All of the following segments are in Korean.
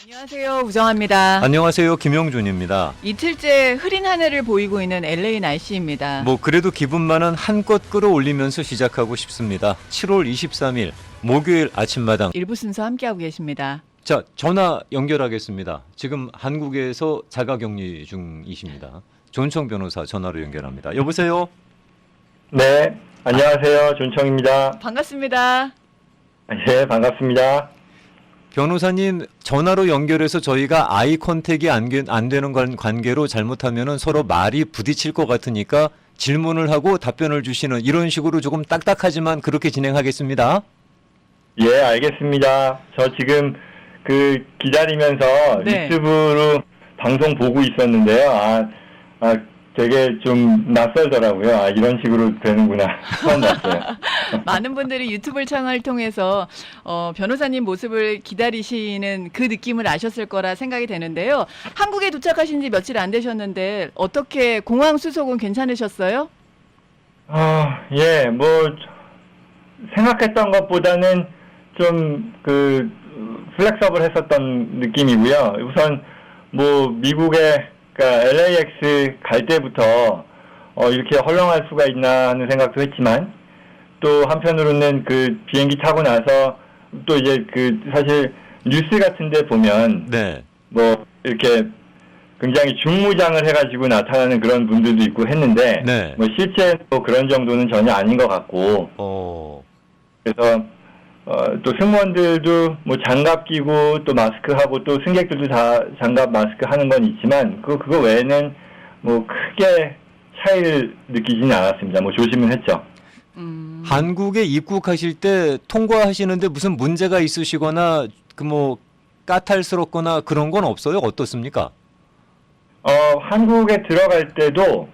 안녕하세요. 우정합니다. 안녕하세요. 김용준입니다. 이틀째 흐린 하늘을 보이고 있는 LA 날씨입니다. 그래도 기분만은 한껏 끌어올리면서 시작하고 싶습니다. 7월 23일 목요일 아침마당. 일부 순서 함께하고 계십니다. 자, 전화 연결하겠습니다. 지금 한국에서 자가격리 중이십니다. 존청 변호사 전화로 연결합니다. 여보세요? 네, 안녕하세요. 존청입니다. 반갑습니다. 예, 반갑습니다. 변호사님, 전화로 연결해서 저희가 아이 컨택이 안 되는 관계로 잘못하면 서로 말이 부딪힐 것 같으니까 질문을 하고 답변을 주시는 이런 식으로 조금 딱딱하지만 그렇게 진행하겠습니다. 예, 알겠습니다. 저 지금 기다리면서 네. 유튜브로 방송 보고 있었는데요. 되게 좀 낯설더라고요. 이런 식으로 되는구나. 처음 봤어요. 많은 분들이 유튜브 채널을 통해서 변호사님 모습을 기다리시는 그 느낌을 아셨을 거라 생각이 되는데요. 한국에 도착하신 지 며칠 안 되셨는데 어떻게 공항 수속은 괜찮으셨어요? 예, 생각했던 것보다는 좀 플렉서블 했었던 느낌이고요. 우선 그러니까 LAX 갈 때부터 이렇게 헐렁할 수가 있나 하는 생각도 했지만, 또 한편으로는 비행기 타고 나서 또 이제 사실 뉴스 같은 데 보면 네. 이렇게 굉장히 중무장을 해가지고 나타나는 그런 분들도 있고 했는데, 네. 실제 그런 정도는 전혀 아닌 것 같고, 그래서 또 승무원들도 장갑 끼고 또 마스크 하고 또 승객들도 다 장갑 마스크 하는 건 있지만 그거 외에는 크게 차이를 느끼지는 않았습니다. 조심은 했죠. 한국에 입국하실 때 통과하시는데 무슨 문제가 있으시거나 까탈스럽거나 그런 건 없어요? 어떻습니까? 한국에 들어갈 때도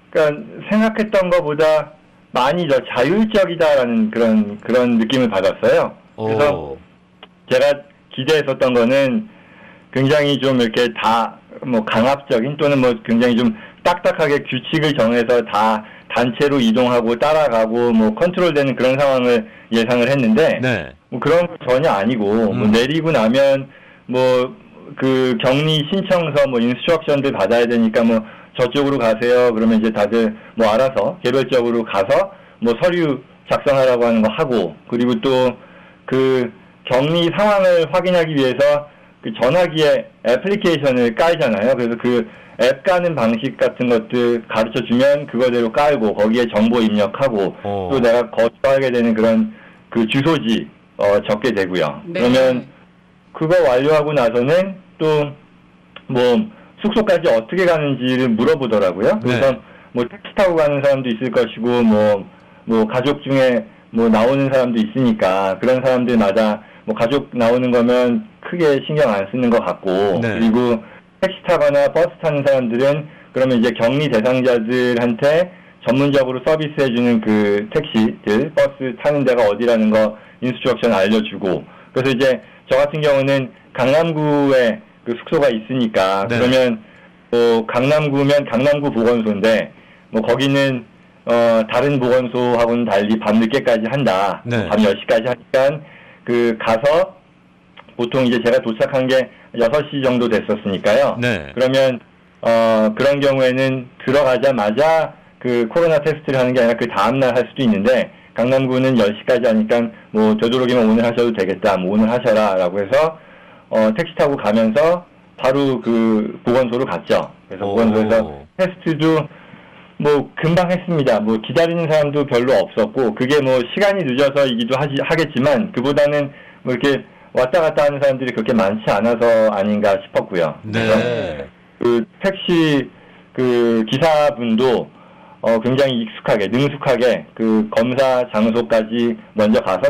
그러니까 생각했던 것보다 많이 더 자율적이다라는 그런 느낌을 받았어요. 그래서 제가 기대했었던 거는 굉장히 좀 이렇게 다 강압적인 또는 굉장히 좀 딱딱하게 규칙을 정해서 다 단체로 이동하고 따라가고 컨트롤되는 그런 상황을 예상을 했는데, 네. 그런 거 전혀 아니고 내리고 나면 격리 신청서 인스트럭션들 받아야 되니까 저쪽으로 가세요. 그러면 이제 다들 알아서 개별적으로 가서 서류 작성하라고 하는 거 하고, 그리고 또 격리 상황을 확인하기 위해서 전화기에 애플리케이션을 깔잖아요. 그래서 앱 까는 방식 같은 것들 가르쳐 주면 그거대로 깔고 거기에 정보 입력하고 또 내가 거주하게 되는 그런 주소지 적게 되고요. 네. 그러면 그거 완료하고 나서는 또 숙소까지 어떻게 가는지를 물어보더라고요. 그래서 택시 타고 가는 사람도 있을 것이고 가족 중에 나오는 사람도 있으니까 그런 사람들마다 가족 나오는 거면 크게 신경 안 쓰는 것 같고, 네. 그리고 택시 타거나 버스 타는 사람들은 그러면 이제 격리 대상자들한테 전문적으로 서비스해주는 택시들, 버스 타는 데가 어디라는 거 인스트럭션 알려주고, 그래서 이제 저 같은 경우는 강남구에 숙소가 있으니까, 네. 그러면 강남구면 강남구 보건소인데 거기는 다른 보건소하고는 달리 밤늦게까지 한다. 네. 밤 10시까지 하니까 가서 보통 이제 제가 도착한 게 6시 정도 됐었으니까요. 네. 그러면 그런 경우에는 들어가자마자 코로나 테스트를 하는 게 아니라 다음날 할 수도 있는데, 강남구는 10시까지 하니까 되도록이면 오늘 하셔도 되겠다. 오늘 하셔라라고 해서 택시 타고 가면서 바로 보건소로 갔죠. 그래서 보건소에서 테스트도 금방 했습니다. 기다리는 사람도 별로 없었고, 그게 시간이 늦어서이기도 하겠지만, 그보다는 이렇게 왔다 갔다 하는 사람들이 그렇게 많지 않아서 아닌가 싶었고요. 네. 그래서 택시 기사분도 굉장히 능숙하게 검사 장소까지 먼저 가서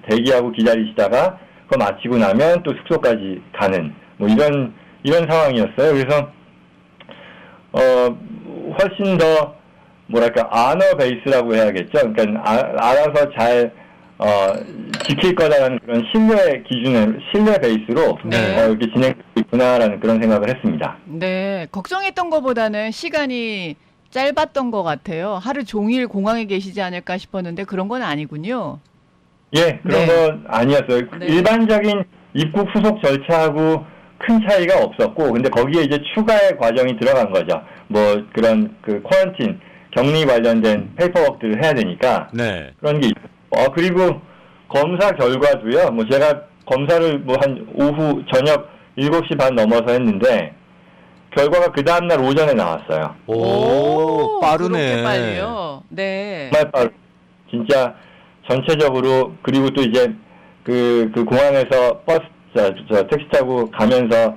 대기하고 기다리시다가 그거 마치고 나면 또 숙소까지 가는 이런 상황이었어요. 그래서 훨씬 더 아너 베이스라고 해야겠죠. 그러니까 알아서 잘 지킬 거다라는 그런 신뢰 베이스로 네. 이렇게 진행되고 있구나라는 그런 생각을 했습니다. 네, 걱정했던 것보다는 시간이 짧았던 것 같아요. 하루 종일 공항에 계시지 않을까 싶었는데 그런 건 아니군요. 예, 그런 네. 건 아니었어요. 네. 일반적인 입국 수속 절차하고 큰 차이가 없었고, 근데 거기에 이제 추가의 과정이 들어간 거죠. 뭐 그런 그 쿼런틴 격리 관련된 페이퍼워크들을 해야 되니까 네. 그런 게 있어요. 그리고 검사 결과도요. 뭐 제가 검사를 뭐 한 오후 저녁 7시 반 넘어서 했는데 결과가 그 다음날 오전에 나왔어요. 오, 빠르네. 그렇게 빨리요. 네. 정말 빠르. 진짜 전체적으로. 그리고 또 이제 그 공항에서 버스 저 택시 타고 가면서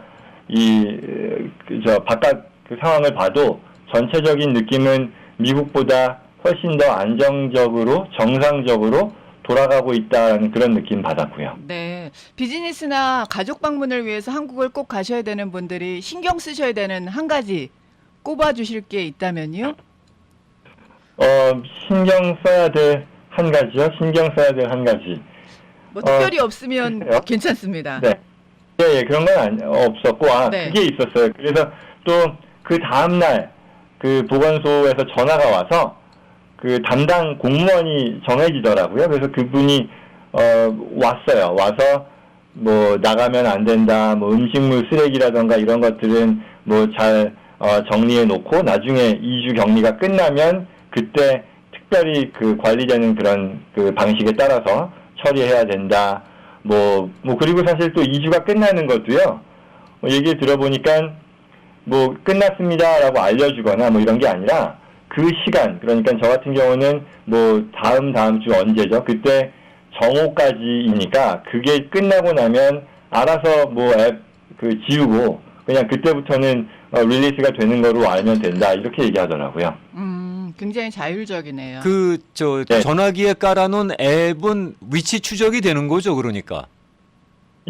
바깥 그 상황을 봐도 전체적인 느낌은 미국보다 훨씬 더 안정적으로 정상적으로 돌아가고 있다는 그런 느낌 받았고요. 네. 비즈니스나 가족 방문을 위해서 한국을 꼭 가셔야 되는 분들이 신경 쓰셔야 되는 한 가지 꼽아 주실 게 있다면요? 신경 써야 될 한 가지요? 신경 써야 될 한 가지. 뭐 특별히 없으면 그래요? 괜찮습니다. 네. 예, 그런 건 없었고, 네. 그게 있었어요. 그래서 또 그 다음날 그 보건소에서 전화가 와서 그 담당 공무원이 정해지더라고요. 그래서 그분이, 왔어요. 와서 뭐 나가면 안 된다, 뭐 음식물 쓰레기라던가 이런 것들은 뭐 잘, 정리해 놓고 나중에 2주 격리가 끝나면 그때 특별히 그 관리되는 그런 그 방식에 따라서 처리해야 된다. 그리고 사실 또 2주가 끝나는 것도요, 얘기 들어보니까, 끝났습니다라고 알려주거나 이런 게 아니라, 그 시간, 그러니까 저 같은 경우는 다음 주 언제죠? 그때 정오까지이니까, 그게 끝나고 나면 알아서 앱 지우고, 그냥 그때부터는 릴리스가 되는 거로 알면 된다. 이렇게 얘기하더라고요. 굉장히 자율적이네요. 네. 전화기에 깔아놓은 앱은 위치 추적이 되는 거죠, 그러니까.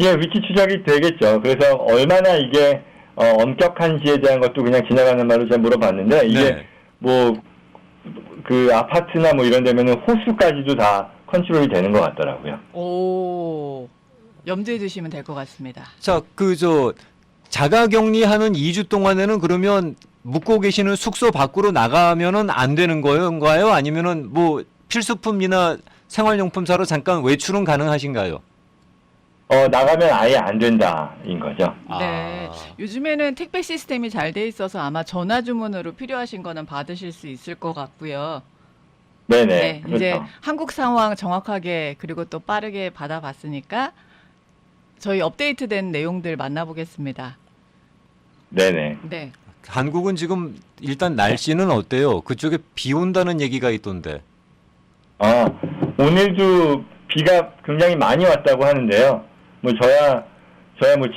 예, 위치 추적이 되겠죠. 그래서 얼마나 이게 엄격한지에 대한 것도 그냥 지나가는 말로 제가 물어봤는데, 이게 네. 그 아파트나 이런 데면은 호수까지도 다 컨트롤이 되는 것 같더라고요. 오, 염두에 두시면 될 것 같습니다. 자, 자가격리하는 2주 동안에는 그러면 묵고 계시는 숙소 밖으로 나가면은 안 되는 건가요? 아니면은 필수품이나 생활용품 사러 잠깐 외출은 가능하신가요? 나가면 아예 안 된다인 거죠. 네. 요즘에는 택배 시스템이 잘 돼 있어서 아마 전화 주문으로 필요하신 거는 받으실 수 있을 것 같고요. 네네. 네, 그렇죠. 이제 한국 상황 정확하게 그리고 또 빠르게 받아봤으니까 저희 업데이트된 내용들 만나보겠습니다. 네네. 네. 한국은 지금 일단 날씨는 어때요? 그쪽에 비 온다는 얘기가 있던데. 오늘도 비가 굉장히 많이 왔다고 하는데요. 저야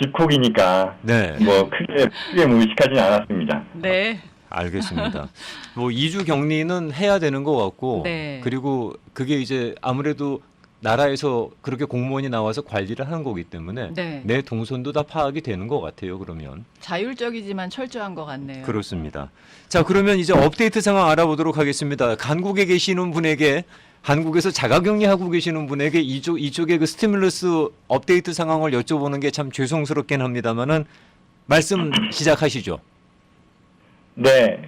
집콕이니까 네. 크게 의식하진 않았습니다. 네. 알겠습니다. 2주 격리는 해야 되는 것 같고, 네. 그리고 그게 이제 아무래도 나라에서 그렇게 공무원이 나와서 관리를 하는 거기 때문에 네. 내 동선도 다 파악이 되는 것 같아요. 그러면 자율적이지만 철저한 것 같네요. 그렇습니다. 자, 그러면 이제 업데이트 상황 알아보도록 하겠습니다. 한국에 계시는 분에게, 한국에서 자가격리하고 계시는 분에게 이쪽의 그 스티뮬러스 업데이트 상황을 여쭤보는 게 참 죄송스럽긴 합니다만은 말씀 시작하시죠. 네,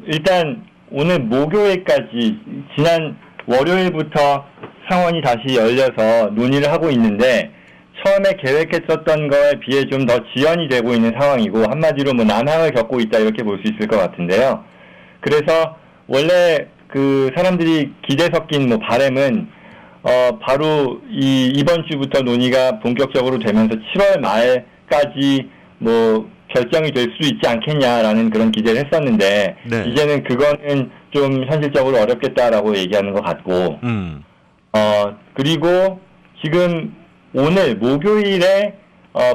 일단 오늘 목요일까지 지난 월요일부터 상원이 다시 열려서 논의를 하고 있는데, 처음에 계획했었던 거에 비해 좀 더 지연이 되고 있는 상황이고, 한마디로 난항을 겪고 있다 이렇게 볼 수 있을 것 같은데요. 그래서 원래 사람들이 기대 섞인 바람은 바로 이번 주부터 논의가 본격적으로 되면서 7월 말까지 결정이 될 수 있지 않겠냐라는 그런 기대를 했었는데, 네. 이제는 그거는 좀 현실적으로 어렵겠다라고 얘기하는 것 같고, 그리고 지금 오늘 목요일에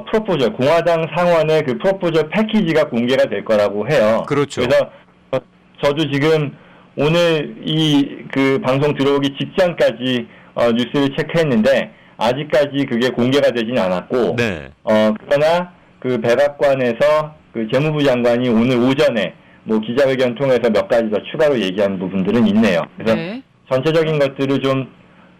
프로포저, 공화당 상원의 그 프로포저 패키지가 공개가 될 거라고 해요. 그렇죠. 그래서 저도 지금 오늘 방송 들어오기 직전까지 뉴스를 체크했는데, 아직까지 그게 공개가 되진 않았고, 네. 그러나 백악관에서 재무부 장관이 오늘 오전에 기자회견 통해서 몇 가지 더 추가로 얘기한 부분들은 있네요. 그래서 네. 전체적인 것들을 좀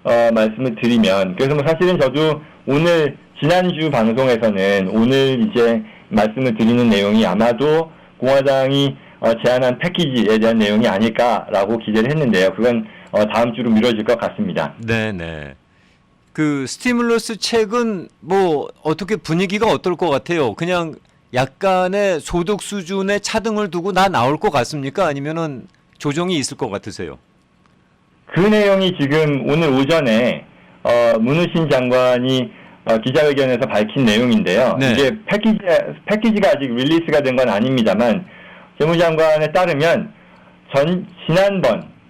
말씀을 드리면, 그래서 사실은 저도 오늘 지난주 방송에서는 오늘 이제 말씀을 드리는 내용이 아마도 공화당이 제안한 패키지에 대한 내용이 아닐까라고 기대를 했는데요. 그건 다음 주로 미뤄질 것 같습니다. 네네. 그 스티뮬러스 책은 뭐 어떻게 분위기가 어떨 것 같아요? 그냥 약간의 소득 수준의 차등을 두고 나올 것 같습니까? 아니면은 조정이 있을 것 같으세요? 그 내용이 지금 오늘 오전에 문우신 장관이 기자회견에서 밝힌 내용인데요. 네. 이게 패키지가 아직 릴리스가 된 건 아닙니다만 재무장관에 따르면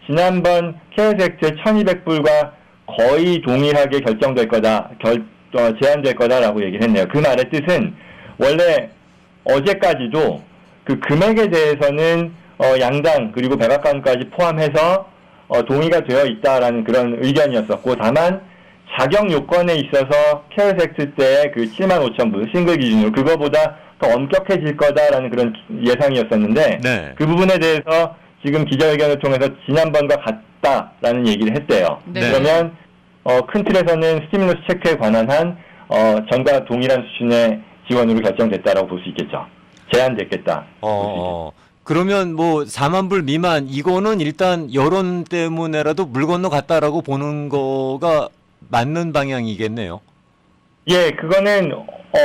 지난번 케어스 액트의 1,200불과 거의 동일하게 결정될 거다, 제한될 거다라고 얘기를 했네요. 그 말의 뜻은 원래 어제까지도 그 금액에 대해서는 양당 그리고 백악관까지 포함해서 동의가 되어 있다라는 그런 의견이었었고, 다만 자격 요건에 있어서 케어스 액트 때의 그 75,000불 싱글 기준으로 그거보다 더 엄격해질 거다라는 그런 예상이었었는데 네. 그 부분에 대해서 지금 기자회견을 통해서 지난번과 같다라는 얘기를 했대요. 네. 그러면 큰 틀에서는 스티뮬러스 체크에 관한 한 전과 동일한 수준의 지원으로 결정됐다라고 볼 수 있겠죠. 제한됐겠다. 그러면 뭐 4만 불 미만 이거는 일단 여론 때문에라도 물 건너 갔다라고 보는 거가 맞는 방향이겠네요. 예, 그거는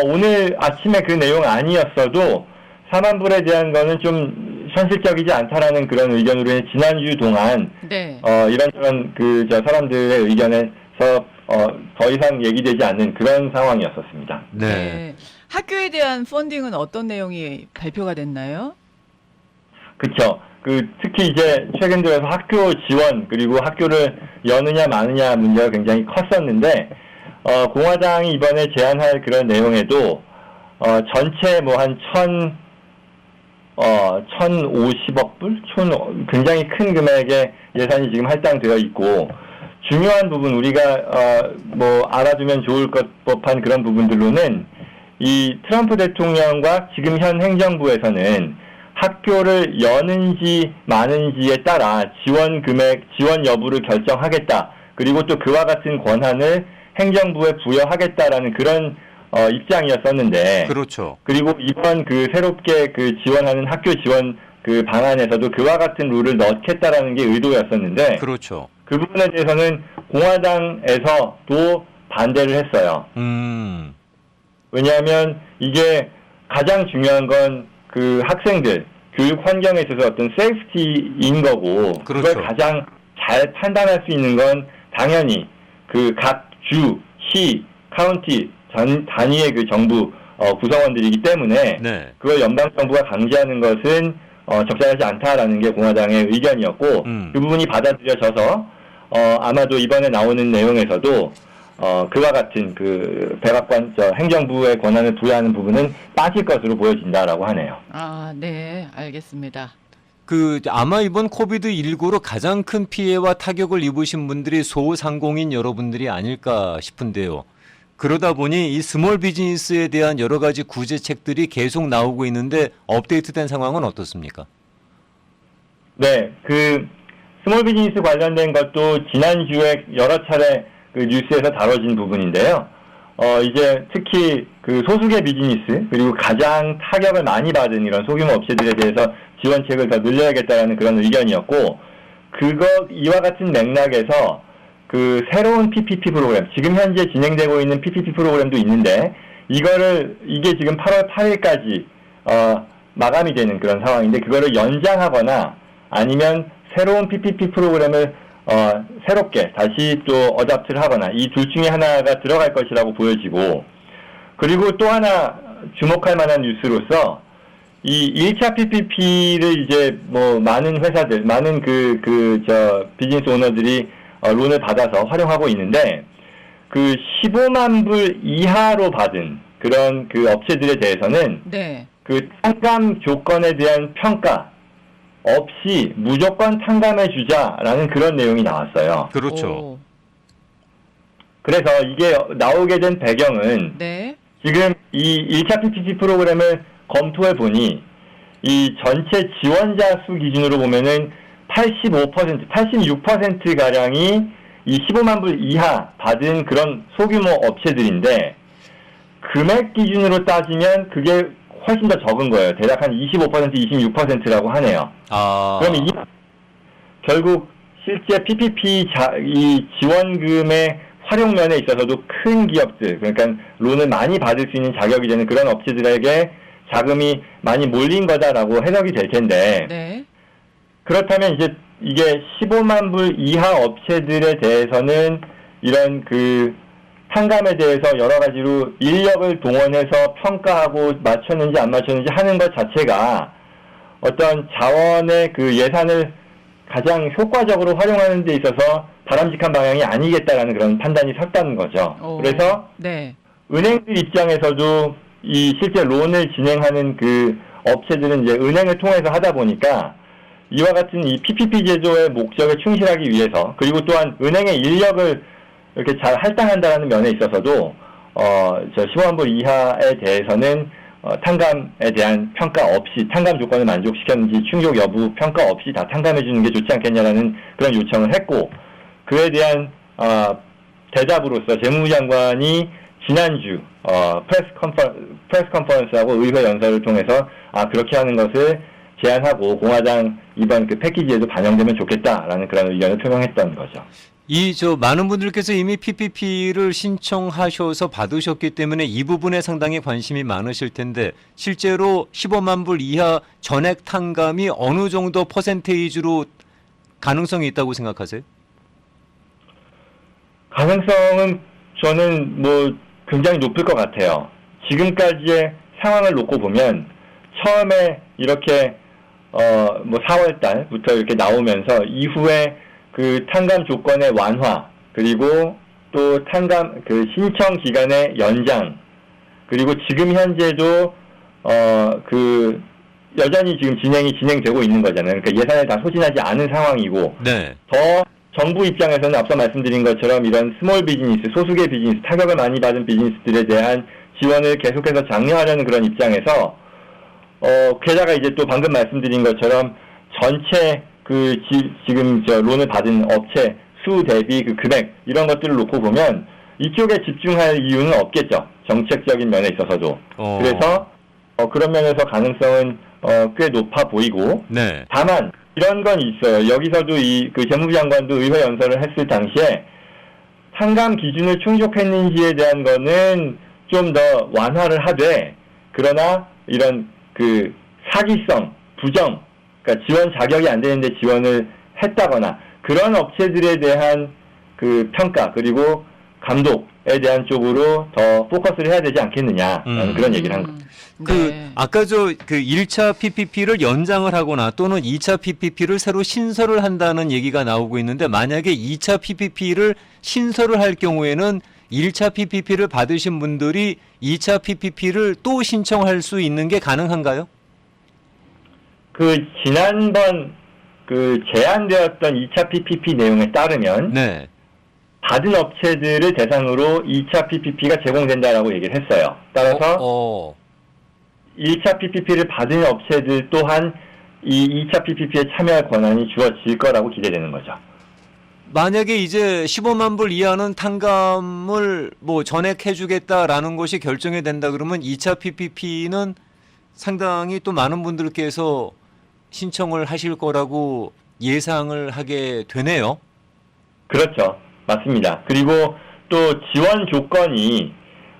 오늘 아침에 그 내용 아니었어도 4만 불에 대한 거는 좀 현실적이지 않다라는 그런 의견으로 지난주 동안 네. 이런저런 사람들의 의견에서 더 이상 얘기되지 않는 그런 상황이었었습니다. 네. 학교에 대한 펀딩은 어떤 내용이 발표가 됐나요? 그렇죠. 특히 이제 최근 들어서 학교 지원 그리고 학교를 여느냐 마느냐 문제가 굉장히 컸었는데 공화당이 이번에 제안할 그런 내용에도 전체 뭐 한 1,050억 불? 굉장히 큰 금액의 예산이 지금 할당되어 있고, 중요한 부분 우리가 알아두면 좋을 법한 그런 부분들로는 이 트럼프 대통령과 지금 현 행정부에서는 학교를 여는지 마는지에 따라 지원 금액, 지원 여부를 결정하겠다. 그리고 또 그와 같은 권한을 행정부에 부여하겠다라는 그런 입장이었었는데. 그렇죠. 그리고 이번 새롭게 지원하는 학교 지원 방안에서도 그와 같은 룰을 넣겠다라는 게 의도였었는데. 그렇죠. 그 부분에 대해서는 공화당에서도 반대를 했어요. 왜냐하면 이게 가장 중요한 건 학생들 교육 환경에 있어서 어떤 세이프티인 거고, 그렇죠. 그걸 가장 잘 판단할 수 있는 건 당연히 각 주, 시, 카운티 단위의 정부 구성원들이기 때문에 네. 그걸 연방 정부가 강제하는 것은 적절하지 않다라는 게 공화당의 의견이었고, 그 부분이 받아들여져서 아마도 이번에 나오는 내용에서도 그와 같은 백악관 행정부의 권한을 부여하는 부분은 빠질 것으로 보여진다라고 하네요. 아, 네, 알겠습니다. 아마 이번 코비드19로 가장 큰 피해와 타격을 입으신 분들이 소상공인 여러분들이 아닐까 싶은데요. 그러다 보니 이 스몰 비즈니스에 대한 여러 가지 구제책들이 계속 나오고 있는데 업데이트된 상황은 어떻습니까? 네, 스몰 비즈니스 관련된 것도 지난주에 여러 차례 뉴스에서 다뤄진 부분인데요. 이제 특히 소수계 비즈니스 그리고 가장 타격을 많이 받은 이런 소규모 업체들에 대해서 지원책을 더 늘려야겠다는 그런 의견이었고, 이와 같은 맥락에서 새로운 PPP 프로그램, 지금 현재 진행되고 있는 PPP 프로그램도 있는데, 이게 지금 8월 8일까지 마감이 되는 그런 상황인데, 그거를 연장하거나 아니면 새로운 PPP 프로그램을 새롭게 다시 또 어답트를 하거나 이 둘 중에 하나가 들어갈 것이라고 보여지고, 그리고 또 하나 주목할 만한 뉴스로서 이 1차 PPP를 이제 많은 회사들, 많은 비즈니스 오너들이 론을 받아서 활용하고 있는데, 15만 불 이하로 받은 그런 업체들에 대해서는 네. 탕감 조건에 대한 평가 없이 무조건 탕감해 주자라는 그런 내용이 나왔어요. 그렇죠. 오. 그래서 이게 나오게 된 배경은 네. 지금 이 1차 PPP 프로그램을 검토해 보니 이 전체 지원자 수 기준으로 보면은 85%, 86%가량이 이 15만 불 이하 받은 그런 소규모 업체들인데, 금액 기준으로 따지면 그게 훨씬 더 적은 거예요. 대략 한 25%, 26%라고 하네요. 그러면 결국 실제 PPP 이 지원금의 활용면에 있어서도 큰 기업들, 그러니까 론을 많이 받을 수 있는 자격이 되는 그런 업체들에게 자금이 많이 몰린 거다라고 해석이 될 텐데, 네. 그렇다면 이제 이게 15만 불 이하 업체들에 대해서는 이런 그 탕감에 대해서 여러 가지로 인력을 동원해서 평가하고 맞췄는지 안 맞췄는지 하는 것 자체가 어떤 자원의 그 예산을 가장 효과적으로 활용하는 데 있어서 바람직한 방향이 아니겠다라는 그런 판단이 섰다는 거죠. 그래서 네. 은행들 입장에서도 이 실제 론을 진행하는 그 업체들은 이제 은행을 통해서 하다 보니까 이와 같은 이 PPP 제도의 목적에 충실하기 위해서, 그리고 또한 은행의 인력을 이렇게 잘 할당한다는 면에 있어서도 저 15만 불 이하에 대해서는 탕감에 대한 평가 없이, 탕감 조건을 만족시켰는지 충족 여부 평가 없이 다 탕감해 주는 게 좋지 않겠냐라는 그런 요청을 했고, 그에 대한 대답으로서 재무부 장관이 지난주 프레스 컨퍼런스하고 의회 연설을 통해서 그렇게 하는 것을 제안하고 공화당 이번 그 패키지에도 반영되면 좋겠다라는 그런 의견을 표명했던 거죠. 많은 분들께서 이미 PPP를 신청하셔서 받으셨기 때문에 이 부분에 상당히 관심이 많으실 텐데, 실제로 15만 불 이하 전액 탕감이 어느 정도 퍼센테이지로 가능성이 있다고 생각하세요? 가능성은 저는 뭐 굉장히 높을 것 같아요. 지금까지의 상황을 놓고 보면 처음에 이렇게 뭐 4월 달부터 이렇게 나오면서 이후에 그 탕감 조건의 완화, 그리고 또 탕감 그 신청 기간의 연장, 그리고 지금 현재도 그 여전히 지금 진행되고 있는 거잖아요. 그러니까 예산을 다 소진하지 않은 상황이고, 네. 더 정부 입장에서는 앞서 말씀드린 것처럼 이런 스몰 비즈니스, 소수계 비즈니스, 타격을 많이 받은 비즈니스들에 대한 지원을 계속해서 장려하려는 그런 입장에서 게다가 이제 또 방금 말씀드린 것처럼 전체 지금 론을 받은 업체 수 대비 그 금액, 이런 것들을 놓고 보면 이쪽에 집중할 이유는 없겠죠. 정책적인 면에 있어서도. 그래서 그런 면에서 가능성은 꽤 높아 보이고. 네. 다만 이런 건 있어요. 여기서도 그 재무부 장관도 의회 연설을 했을 당시에 탕감 기준을 충족했는지에 대한 거는 좀 더 완화를 하되, 그러나 이런 그 사기성, 부정, 그러니까 지원 자격이 안 되는데 지원을 했다거나 그런 업체들에 대한 그 평가, 그리고 감독에 대한 쪽으로 더 포커스를 해야 되지 않겠느냐라는 그런 얘기를 한 겁니다. 네. 아까 그 1차 PPP를 연장을 하거나 또는 2차 PPP를 새로 신설을 한다는 얘기가 나오고 있는데, 만약에 2차 PPP를 신설을 할 경우에는 1차 PPP를 받으신 분들이 2차 PPP를 또 신청할 수 있는 게 가능한가요? 지난번 제안되었던 2차 PPP 내용에 따르면, 네. 받은 업체들을 대상으로 2차 PPP가 제공된다라고 얘기를 했어요. 따라서 1차 PPP를 받은 업체들 또한 이 2차 PPP에 참여할 권한이 주어질 거라고 기대되는 거죠. 만약에 이제 15만 불 이하는 탕감을 뭐 전액해주겠다라는 것이 결정이 된다 그러면 2차 PPP는 상당히 또 많은 분들께서 신청을 하실 거라고 예상을 하게 되네요. 그렇죠. 맞습니다. 그리고 또 지원 조건이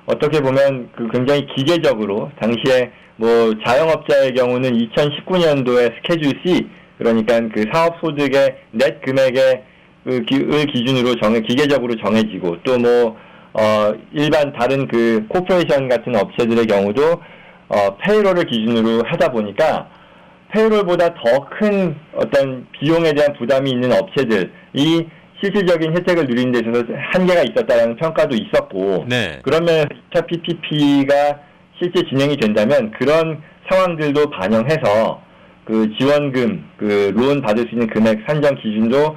어떻게 보면 굉장히 기계적으로, 당시에 뭐 자영업자의 경우는 2019년도에 스케줄 C, 그러니까 그 사업 소득의 넷 금액의 을 기준으로 기계적으로 정해지고, 또 뭐 일반 다른 그 코퍼레이션 같은 업체들의 경우도 페이롤을 기준으로 하다 보니까 페이롤보다 더 큰 어떤 비용에 대한 부담이 있는 업체들이 실질적인 혜택을 누리는 데 있어서 한계가 있었다는 평가도 있었고, 네. 그러면 2차 PPP가 실제 진행이 된다면 그런 상황들도 반영해서 그 지원금, 론 받을 수 있는 금액 산정 기준도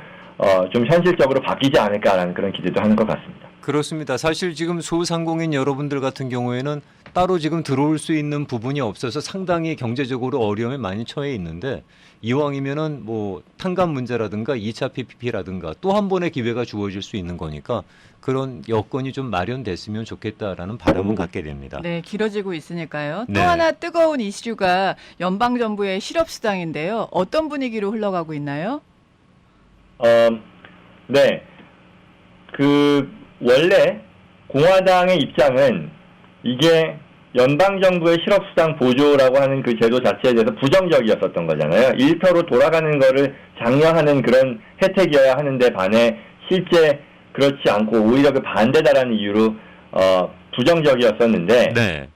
좀 현실적으로 바뀌지 않을까라는 그런 기대도 하는 것 같습니다. 그렇습니다. 사실 지금 소상공인 여러분들 같은 경우에는 따로 지금 들어올 수 있는 부분이 없어서 상당히 경제적으로 어려움에 많이 처해 있는데, 이왕이면은 뭐 탕감 문제라든가 2차 PPP라든가 또 한 번의 기회가 주어질 수 있는 거니까 그런 여건이 좀 마련됐으면 좋겠다라는 바람은 갖게 됩니다. 네, 길어지고 있으니까요. 네. 또 하나 뜨거운 이슈가 연방정부의 실업수당인데요. 어떤 분위기로 흘러가고 있나요? 네. 원래 공화당의 입장은 이게 연방정부의 실업수당 보조라고 하는 그 제도 자체에 대해서 부정적이었었던 거잖아요. 일터로 돌아가는 거를 장려하는 그런 혜택이어야 하는데 반해 실제 그렇지 않고 오히려 그 반대다라는 이유로 부정적이었었는데 네.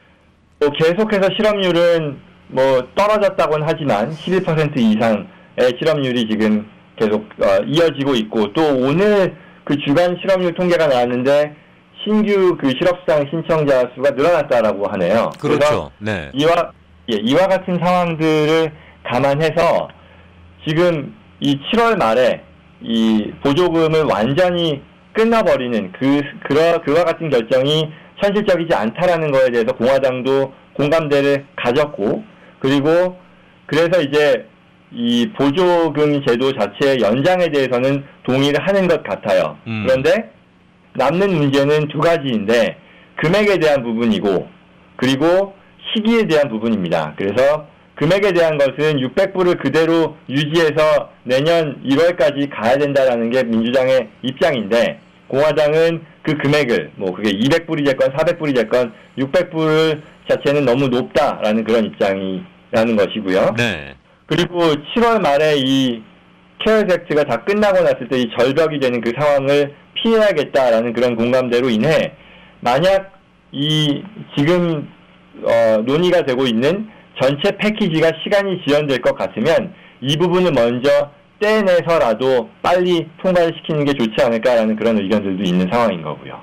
또 계속해서 실업률은 뭐 떨어졌다고는 하지만 11% 이상의 실업률이 지금 계속 이어지고 있고 또 오늘 그 주간 실업률 통계가 나왔는데 신규 그 실업수당 신청자 수가 늘어났다라고 하네요. 그렇죠. 네. 이와 같은 상황들을 감안해서 지금 이 7월 말에 이 보조금을 완전히 끊어버리는 그와 같은 결정이 현실적이지 않다라는 거에 대해서 공화당도 공감대를 가졌고 그리고 그래서 이제 이 보조금 제도 자체의 연장에 대해서는 동의를 하는 것 같아요. 그런데 남는 문제는 두 가지인데 금액에 대한 부분이고 그리고 시기에 대한 부분입니다. 그래서 금액에 대한 것은 600불을 그대로 유지해서 내년 1월까지 가야 된다라는 게 민주당의 입장인데 공화당은 그 금액을 뭐 그게 200불이 됐건 400불이 됐건 600불 자체는 너무 높다라는 그런 입장이라는 것이고요. 네. 그리고 7월 말에 이 케어스 액트가 다 끝나고 났을 때 이 절벽이 되는 그 상황을 피해야겠다라는 그런 공감대로 인해 만약 이 지금 논의가 되고 있는 전체 패키지가 시간이 지연될 것 같으면 이 부분을 먼저 떼내서라도 빨리 통과를 시키는 게 좋지 않을까라는 그런 의견들도 있는 상황인 거고요.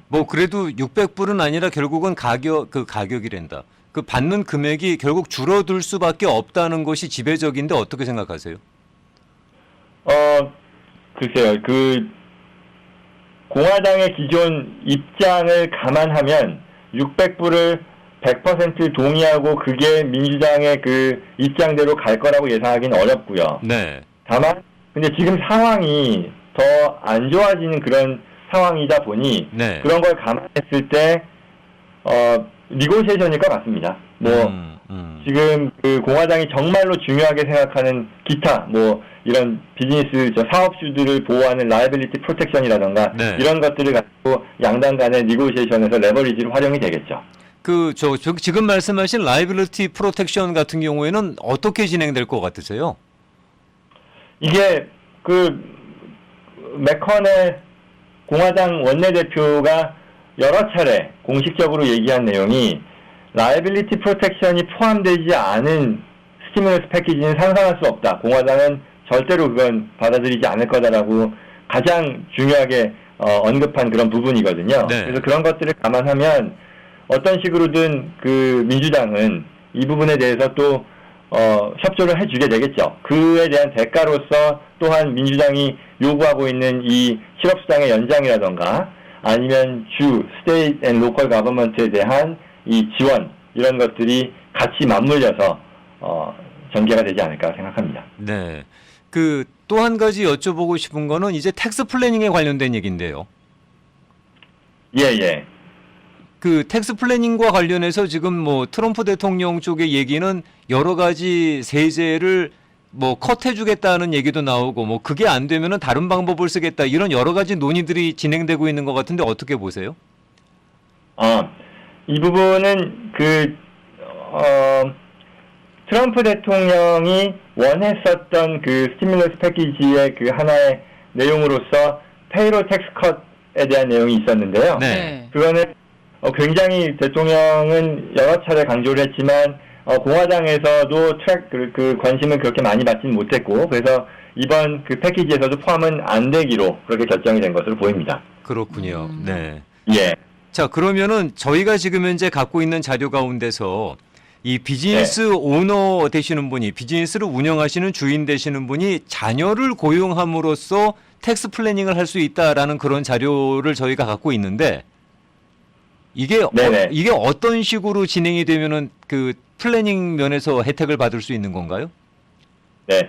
뭐 그래도 600불은 아니라 결국은 가격이란다. 그 받는 금액이 결국 줄어들 수밖에 없다는 것이 지배적인데 어떻게 생각하세요? 글쎄요. 그 공화당의 기존 입장을 감안하면 600불을 100% 동의하고 그게 민주당의 그 입장대로 갈 거라고 예상하기는 어렵고요. 네. 다만 근데 지금 상황이 더 안 좋아지는 그런 상황이다 보니 네. 그런 걸 감안했을 때 리고시에이션일 것 같습니다. 지금 그 공화당이 정말로 중요하게 생각하는 기타 뭐 이런 비즈니스 사업주들을 보호하는 라이빌리티 프로텍션이라던가 네. 이런 것들을 가지고 양당 간의 리고시에이션에서 레버리지로 활용이 되겠죠. 지금 말씀하신 라이빌리티 프로텍션 같은 경우에는 어떻게 진행될 것 같으세요? 이게 맥커넬 공화당 원내대표가 여러 차례 공식적으로 얘기한 내용이 라이빌리티 프로텍션이 포함되지 않은 스티뮬러스 패키지는 상상할 수 없다. 공화당은 절대로 그건 받아들이지 않을 거다라고 가장 중요하게 언급한 그런 부분이거든요. 네. 그래서 그런 것들을 감안하면 어떤 식으로든 그 민주당은 이 부분에 대해서 또 협조를 해주게 되겠죠. 그에 대한 대가로서 또한 민주당이 요구하고 있는 이 실업수당의 연장이라던가 아니면 주 스테이트 앤 로컬 가버먼트에 대한 이 지원 이런 것들이 같이 맞물려서 전개가 되지 않을까 생각합니다. 네. 그 또 한 가지 여쭤보고 싶은 거는 이제 텍스 플래닝에 관련된 얘기인데요. 예. 그 텍스 플래닝과 관련해서 지금 뭐 트럼프 대통령 쪽의 얘기는 여러 가지 세제를 뭐 컷해주겠다는 얘기도 나오고 뭐 그게 안 되면은 다른 방법을 쓰겠다 이런 여러 가지 논의들이 진행되고 있는 것 같은데 어떻게 보세요? 이 부분은 트럼프 대통령이 원했었던 그 스티뮬러스 패키지의 그 하나의 내용으로서 페이롤 텍스 컷에 대한 내용이 있었는데요. 네. 그거는 굉장히 대통령은 여러 차례 강조를 했지만 공화당에서도 그 관심을 그렇게 많이 받지는 못했고 그래서 이번 그 패키지에서도 포함은 안 되기로 그렇게 결정이 된 것으로 보입니다. 그렇군요. 네. 예. 자, 그러면은 저희가 지금 현재 갖고 있는 자료 가운데서 이 비즈니스 오너 되시는 분이 비즈니스를 운영하시는 주인 되시는 분이 자녀를 고용함으로써 텍스 플래닝을 할 수 있다라는 그런 자료를 저희가 갖고 있는데 이게 이게 어떤 식으로 진행이 되면은 그 플래닝 면에서 혜택을 받을 수 있는 건가요? 네.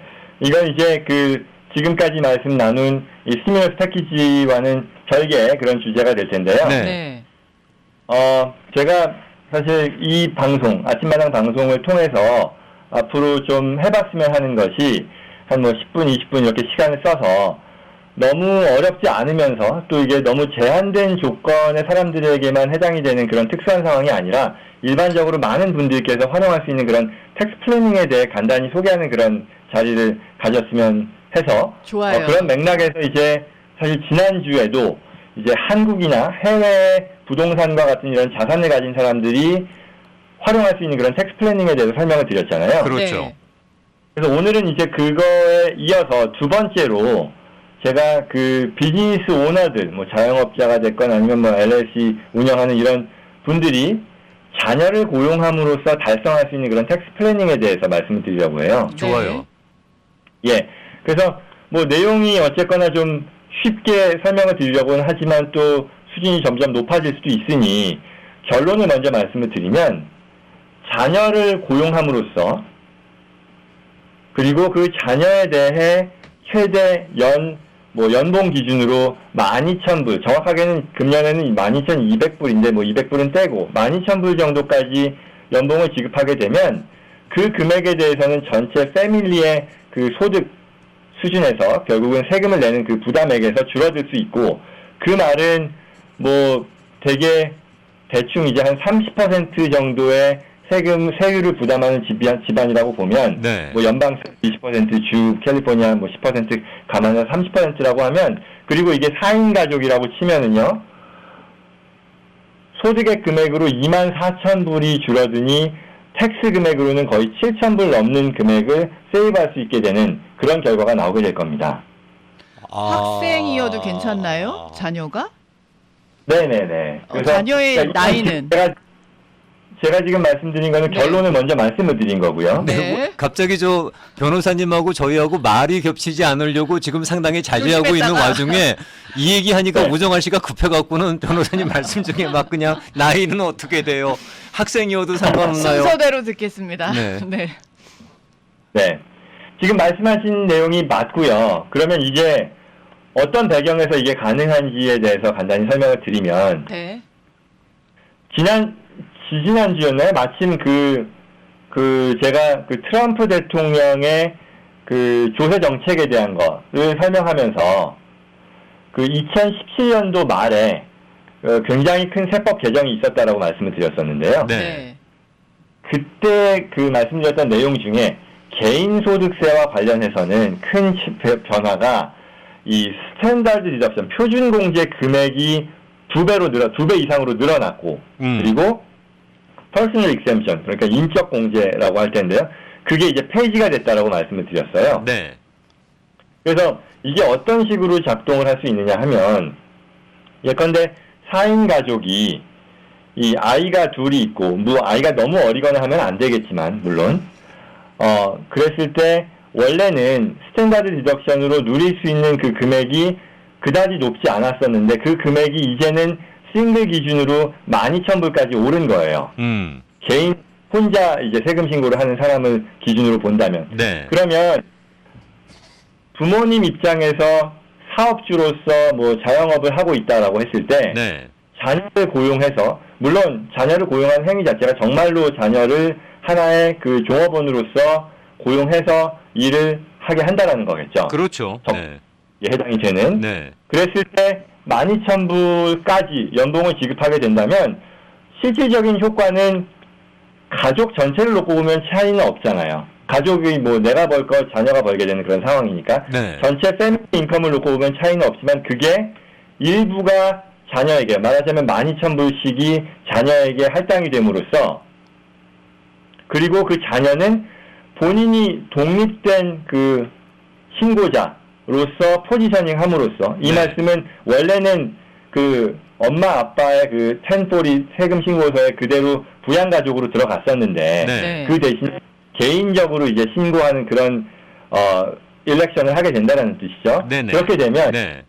이건 이제 그 지금까지 말씀 나눈 이 스티뮬러스 패키지와는 별개의 그런 주제가 될 텐데요. 네. 제가 사실 이 방송, 아침마당 방송을 통해서 앞으로 좀 해봤으면 하는 것이 한 뭐 10분, 20분 이렇게 시간을 써서 너무 어렵지 않으면서 또 이게 너무 제한된 조건의 사람들에게만 해당이 되는 그런 특수한 상황이 아니라 일반적으로 많은 분들께서 활용할 수 있는 그런 텍스 플래닝에 대해 간단히 소개하는 그런 자리를 가졌으면 해서 좋아요. 그런 맥락에서 이제 사실 지난주에도 이제 한국이나 해외 부동산과 같은 이런 자산을 가진 사람들이 활용할 수 있는 그런 텍스 플래닝에 대해서 설명을 드렸잖아요. 그렇죠. 네. 그래서 오늘은 이제 그거에 이어서 두 번째로 제가 그 비즈니스 오너들, 뭐 자영업자가 됐건 아니면 뭐 LLC 운영하는 이런 분들이 자녀를 고용함으로써 달성할 수 있는 그런 텍스 플래닝에 대해서 말씀을 드리려고 해요. 좋아요. 예. 그래서 뭐 내용이 어쨌거나 좀 쉽게 설명을 드리려고는 하지만 또 수준이 점점 높아질 수도 있으니 결론을 먼저 말씀을 드리면 자녀를 고용함으로써 그리고 그 자녀에 대해 최대 연봉 기준으로 12,000불, 정확하게는 금년에는 12,200불인데 뭐 200불은 떼고 12,000불 정도까지 연봉을 지급하게 되면 그 금액에 대해서는 전체 패밀리의 그 소득 수준에서 결국은 세금을 내는 그 부담액에서 줄어들 수 있고, 그 말은 뭐 되게 대충 이제 한 30% 정도의 세율을 부담하는 집안이라고 보면, 네. 뭐 연방세 20%, 주 캘리포니아 뭐 10% 감안해서 30%라고 하면, 그리고 이게 4인 가족이라고 치면은요, 소득의 금액으로 24,000불이 줄어드니 텍스 금액으로는 거의 7,000불 넘는 금액을 세이브할 수 있게 되는 그런 결과가 나오게 될 겁니다. 학생이어도 괜찮나요? 자녀가? 네네네. 자녀의 나이는? 제가 지금 말씀드린 거는 네. 결론을 먼저 말씀을 드린 거고요. 네. 네. 갑자기 저 변호사님하고 저희하고 말이 겹치지 않으려고 지금 상당히 자제하고 있는 조심했다가. 와중에 이 얘기하니까 네. 우정아 씨가 급해갖고는 변호사님 말씀 중에 막 그냥 나이는 어떻게 돼요? 학생이어도 상관없나요? 순서대로 듣겠습니다. 네. 네. 네. 지금 말씀하신 내용이 맞고요. 그러면 이제 어떤 배경에서 이게 가능한지에 대해서 간단히 설명을 드리면, 네. 지지난주였나요? 마침 제가 그 트럼프 대통령의 그 조세 정책에 대한 거를 설명하면서 그 2017년도 말에 굉장히 큰 세법 개정이 있었다라고 말씀을 드렸었는데요. 네. 그때 그 말씀드렸던 내용 중에 개인소득세와 관련해서는 큰 변화가 이 스탠다드 디덕션, 표준공제 금액이 2배 이상으로 늘어났고, 그리고 퍼스널 익셈션, 그러니까 인적 공제라고 할 텐데요. 그게 이제 폐지가 됐다라고 말씀을 드렸어요. 네. 그래서 이게 어떤 식으로 작동을 할 수 있느냐 하면, 예컨대 4인 가족이 이 아이가 둘이 있고, 뭐 아이가 너무 어리거나 하면 안 되겠지만, 물론, 그랬을 때 원래는 스탠다드 디덕션으로 누릴 수 있는 그 금액이 그다지 높지 않았었는데, 그 금액이 이제는 싱글 기준으로 12,000불까지 오른 거예요. 개인 혼자 이제 세금 신고를 하는 사람을 기준으로 본다면. 네. 그러면 부모님 입장에서 사업주로서 뭐 자영업을 하고 있다라고 했을 때, 네. 자녀를 고용해서, 물론 자녀를 고용한 행위 자체가 정말로 자녀를 하나의 그 종업원으로서 고용해서 일을 하게 한다라는 거겠죠. 그렇죠. 네. 해당이 되는. 네. 그랬을 때 12,000불까지 연봉을 지급하게 된다면 실질적인 효과는 가족 전체를 놓고 보면 차이는 없잖아요. 가족이 뭐 내가 벌 거 자녀가 벌게 되는 그런 상황이니까 네. 전체 패밀리 인컴을 놓고 보면 차이는 없지만 그게 일부가 자녀에게, 말하자면 12,000불씩이 자녀에게 할당이 됨으로써, 그리고 그 자녀는 본인이 독립된 그 신고자로서 포지셔닝 함으로써, 이 네. 말씀은 원래는 그 엄마 아빠의 그 1040 세금 신고서에 그대로 부양가족으로 들어갔었는데, 네. 그 대신 개인적으로 이제 신고하는 그런 일렉션을 하게 된다는 뜻이죠. 네네. 그렇게 되면 네.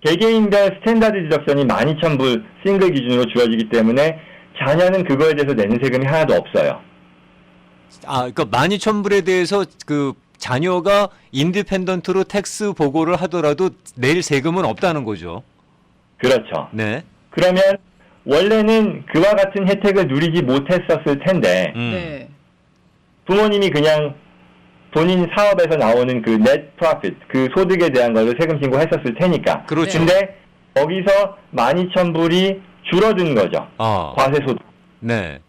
개개인별 스탠다드 디덕션이 12,000불 싱글 기준으로 주어지기 때문에 자녀는 그거에 대해서 내는 세금이 하나도 없어요. 그러니까 12,000불에 대해서 그 자녀가 인디펜던트로 텍스 보고를 하더라도 낼 세금은 없다는 거죠. 그렇죠. 네. 그러면 원래는 그와 같은 혜택을 누리지 못했었을 텐데 네. 부모님이 그냥 본인 사업에서 나오는 그 net profit, 그 소득에 대한 걸로 세금 신고했었을 테니까. 그렇죠. 근데 거기서 12,000불이 줄어든 거죠. 과세 소득. 네.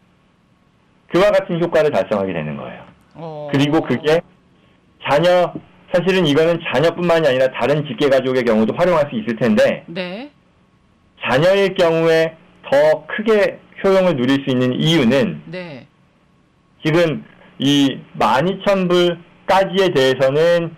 그와 같은 효과를 달성하게 되는 거예요. 그리고 그게 사실은 이거는 자녀뿐만이 아니라 다른 직계가족의 경우도 활용할 수 있을 텐데, 네. 자녀일 경우에 더 크게 효용을 누릴 수 있는 이유는, 네. 지금 이 12,000불까지에 대해서는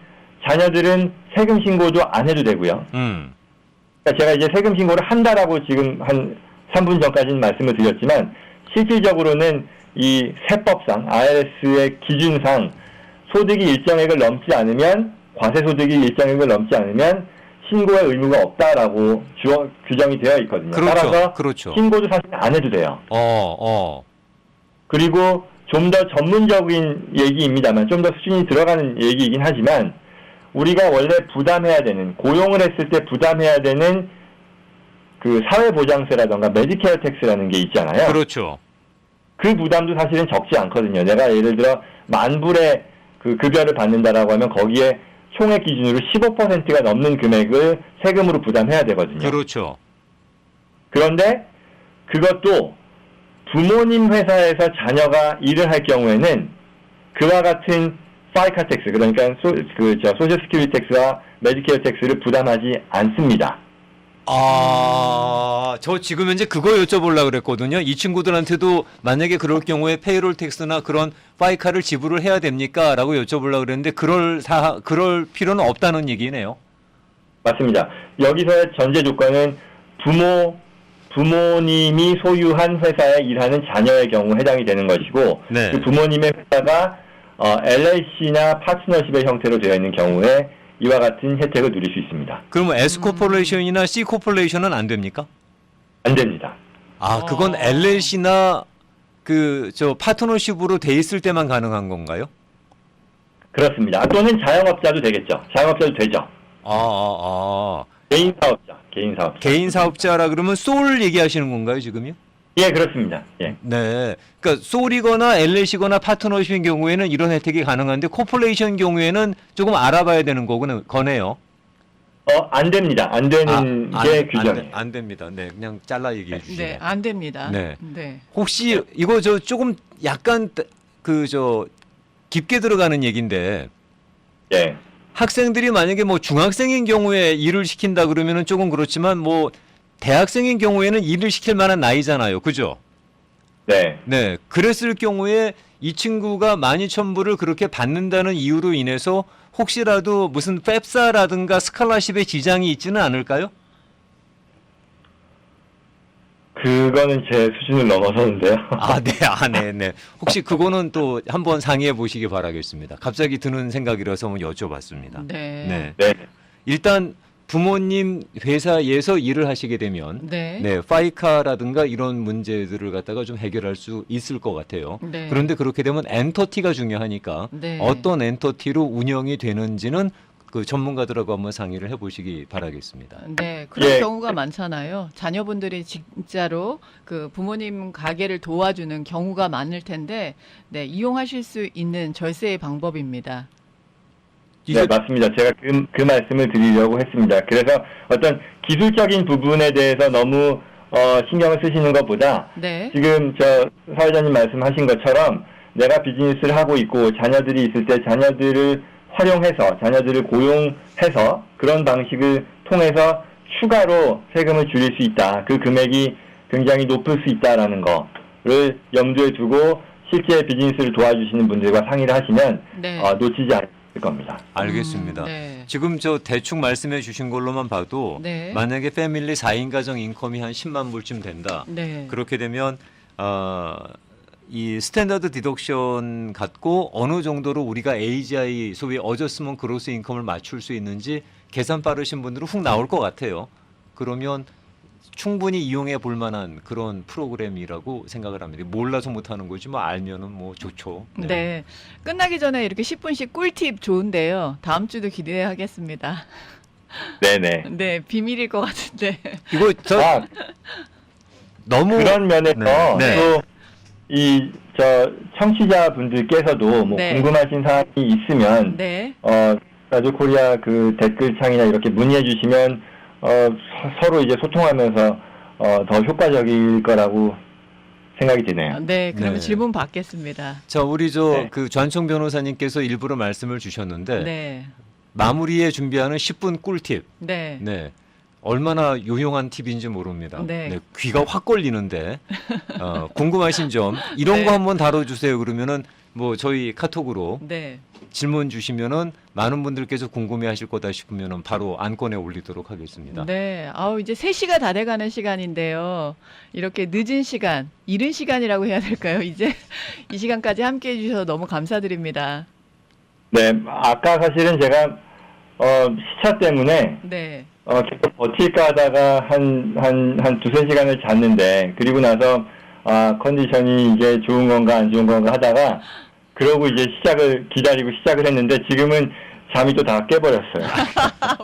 자녀들은 세금 신고도 안 해도 되고요. 그러니까 제가 이제 세금 신고를 한다라고 지금 한 3분 전까지는 말씀을 드렸지만, 실질적으로는 이 세법상, IRS의 기준상 소득이 일정액을 넘지 않으면, 과세소득이 일정액을 넘지 않으면 신고할 의무가 없다라고 규정이 되어 있거든요. 그렇죠. 따라서 그렇죠. 신고도 사실 안 해도 돼요. 그리고 좀 더 전문적인 얘기입니다만, 좀 더 수준이 들어가는 얘기이긴 하지만, 우리가 원래 부담해야 되는, 고용을 했을 때 부담해야 되는 그 사회보장세라던가 메디케어 텍스라는 게 있잖아요. 그렇죠. 그 부담도 사실은 적지 않거든요. 내가 예를 들어 10,000불의 그 급여를 받는다라고 하면 거기에 총액 기준으로 15%가 넘는 금액을 세금으로 부담해야 되거든요. 그렇죠. 그런데 그것도 부모님 회사에서 자녀가 일을 할 경우에는 그와 같은 파이카 텍스, 그러니까 소셜 스큐리티 텍스와 메디케어 텍스를 부담하지 않습니다. 저 지금 현재 그거 여쭤보려고 그랬거든요. 이 친구들한테도 만약에 그럴 경우에 페이롤 텍스나 그런 파이카를 지불을 해야 됩니까? 라고 여쭤보려고 그랬는데 그럴 필요는 없다는 얘기네요. 맞습니다. 여기서의 전제 조건은 부모님이 소유한 회사에 일하는 자녀의 경우 해당이 되는 것이고, 네. 그 부모님의 회사가 LLC나 파트너십의 형태로 되어 있는 경우에 이와 같은 혜택을 누릴 수 있습니다. 그러면 S코퍼레이션이나 C코퍼레이션은 안 됩니까? 안 됩니다. 그건 LLC나 파트너십으로 돼 있을 때만 가능한 건가요? 그렇습니다. 또는 자영업자도 되겠죠. 자영업자도 되죠. 개인 사업자. 개인 사업자라 그러면 소울 얘기하시는 건가요, 지금요? 예, 그렇습니다. 예. 네. 그러니까 소울이거나 LLC거나 파트너십인 경우에는 이런 혜택이 가능한데 코퍼레이션 경우에는 조금 알아봐야 되는 거네요. 안 됩니다. 안 되는 게 규정이에요. 안 됩니다. 네, 그냥 잘라 얘기해 주시죠. 네, 안 됩니다. 네. 네. 혹시 이거 조금 약간 깊게 들어가는 얘기인데, 예. 학생들이 만약에 뭐 중학생인 경우에 일을 시킨다 그러면은 조금 그렇지만 뭐 대학생인 경우에는 일을 시킬 만한 나이잖아요. 그죠? 네. 네. 그랬을 경우에 이 친구가 12,000불을 그렇게 받는다는 이유로 인해서 혹시라도 무슨 펩사라든가 스칼라십에 지장이 있지는 않을까요? 그거는 제 수준을 넘어서는데요. 네. 혹시 그거는 또 한번 상의해 보시기 바라겠습니다. 갑자기 드는 생각이라서 한번 여쭤봤습니다. 네. 네. 일단 부모님 회사에서 일을 하시게 되면 네. 파이카라든가 이런 문제들을 갖다가 좀 해결할 수 있을 것 같아요. 네. 그런데 그렇게 되면 엔터티가 중요하니까 네. 어떤 엔터티로 운영이 되는지는 그 전문가들하고 한번 상의를 해보시기 바라겠습니다. 네, 그런 예. 경우가 많잖아요. 자녀분들이 진짜로 그 부모님 가게를 도와주는 경우가 많을 텐데, 네, 이용하실 수 있는 절세의 방법입니다. 네, 맞습니다. 제가 그 말씀을 드리려고 했습니다. 그래서 어떤 기술적인 부분에 대해서 너무 신경을 쓰시는 것보다 네. 지금 사회자님 말씀하신 것처럼 내가 비즈니스를 하고 있고 자녀들이 있을 때 자녀들을 활용해서 자녀들을 고용해서 그런 방식을 통해서 추가로 세금을 줄일 수 있다. 그 금액이 굉장히 높을 수 있다라는 거를 염두에 두고 실제 비즈니스를 도와주시는 분들과 상의를 하시면 네. 놓치지 않을 겁니다. 알겠습니다. 네. 지금 대충 말씀해 주신 걸로만 봐도 네. 만약에 패밀리 4인 가정 인컴이 한 10만 불쯤 된다. 네. 그렇게 되면 이 스탠다드 디덕션 갖고 어느 정도로 우리가 AGI 소위 어저스먼 그로스 인컴을 맞출 수 있는지 계산 빠르신 분들은 훅 나올 것 같아요. 그러면 충분히 이용해 볼 만한 그런 프로그램이라고 생각을 합니다. 몰라서 못하는 거지 뭐 알면은 뭐 좋죠. 네. 끝나기 전에 이렇게 10분씩 꿀팁 좋은데요. 다음 주도 기대하겠습니다. 네네. 네, 비밀일 것 같은데. 이거 너무 그런 면에서 네. 또 저 청취자분들께서도 뭐 네. 궁금하신 사항이 있으면 네. 라디오 코리아 그 댓글창이나 이렇게 문의해 주시면 서로 이제 소통하면서 더 효과적일 거라고 생각이 드네요. 네, 그러면 네. 질문 받겠습니다. 자, 우리 네. 그 좌ን총 변호사님께서 일부러 말씀을 주셨는데 네. 마무리에 준비하는 10분 꿀팁. 네. 네. 얼마나 유용한 팁인지 모릅니다. 네. 귀가 확 걸리는데 궁금하신 점 이런 네. 거 한번 다뤄주세요. 그러면은 뭐 저희 카톡으로 네. 질문 주시면은 많은 분들께서 궁금해하실 거다 싶으면은 바로 안건에 올리도록 하겠습니다. 네. 아우, 이제 3시가 다 돼가는 시간인데요. 이렇게 늦은 시간, 이른 시간이라고 해야 될까요? 이제 이 시간까지 함께 해주셔서 너무 감사드립니다. 네, 아까 사실은 제가 시차 때문에 네. 계속 버틸까 하다가 한 두세 시간을 잤는데, 그리고 나서, 컨디션이 이제 좋은 건가 안 좋은 건가 하다가, 그러고 이제 기다리고 시작을 했는데, 지금은 잠이 또 다 깨버렸어요.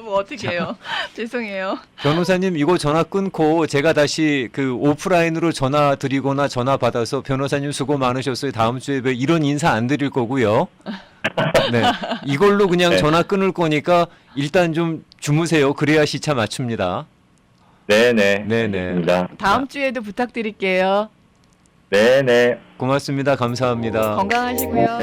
뭐 어떡해요. 죄송해요. 변호사님 이거 전화 끊고 제가 다시 그 오프라인으로 전화 드리거나 전화 받아서 변호사님 수고 많으셨어요. 다음 주에 이런 인사 안 드릴 거고요. 네. 이걸로 그냥 네. 전화 끊을 거니까 일단 좀 주무세요. 그래야 시차 맞춥니다. 네네. 네네. 알겠습니다. 다음 주에도 부탁드릴게요. 네네. 고맙습니다. 감사합니다. 건강하시고요.